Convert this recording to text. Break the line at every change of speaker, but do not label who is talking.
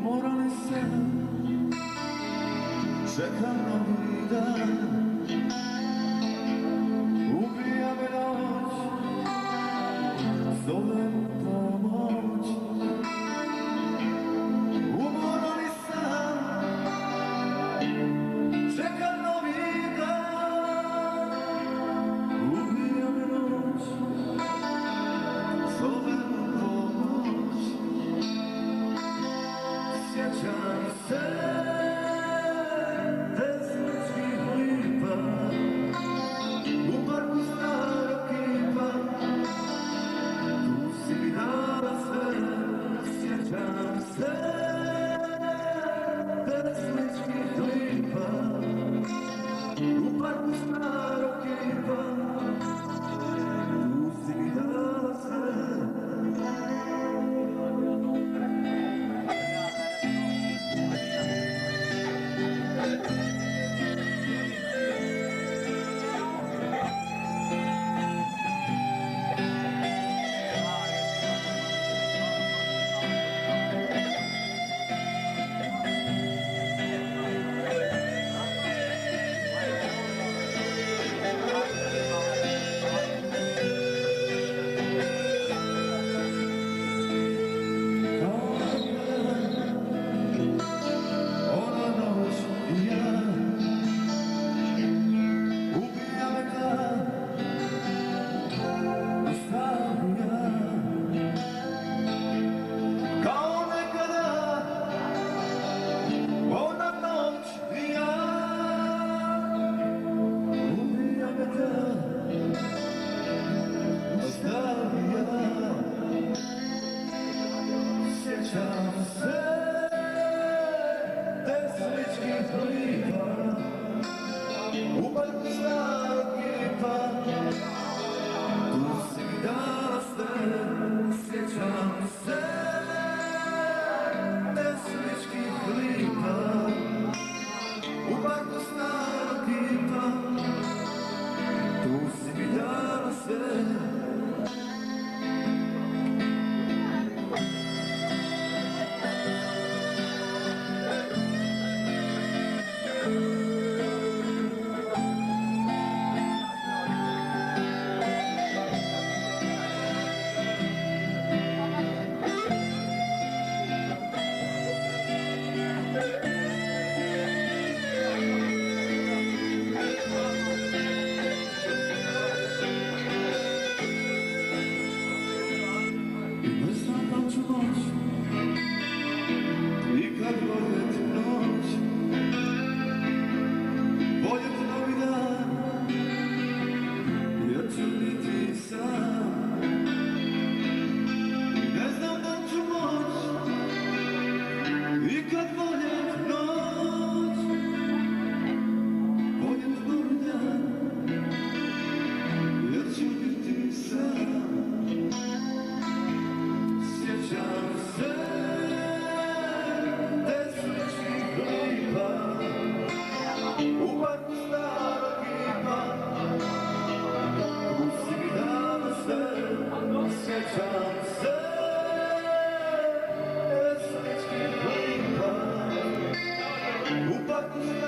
Umorali se, čekam novi dan. Ubija me noć, zovem pomoć. Umorali sam, čekam novi dan. Ubija me noć, zovem pomoć. Sjećam se desničkih lipa u parku starog kipa. Tu si mi dala sve. Sjećam se desničkih lipa u parku starog kipa. Tu si mi dala sve. Sjećam se desničkih lipa u parku starog kipa. Tu si mi dala sve. Sjećam se desničkih lipa u parku starog kipa. Tu si mi dala sve. I kad voljeti noć, voljeti novi dan, jer ću biti sam. I ne znam da ću moć, i kad voljeti noć, voljeti novi dan, jer ću biti sam. Sjećam se u parku starog kipa. Tu si mi dala sve. Sjećam se desničkih lipa u parku starog kipa.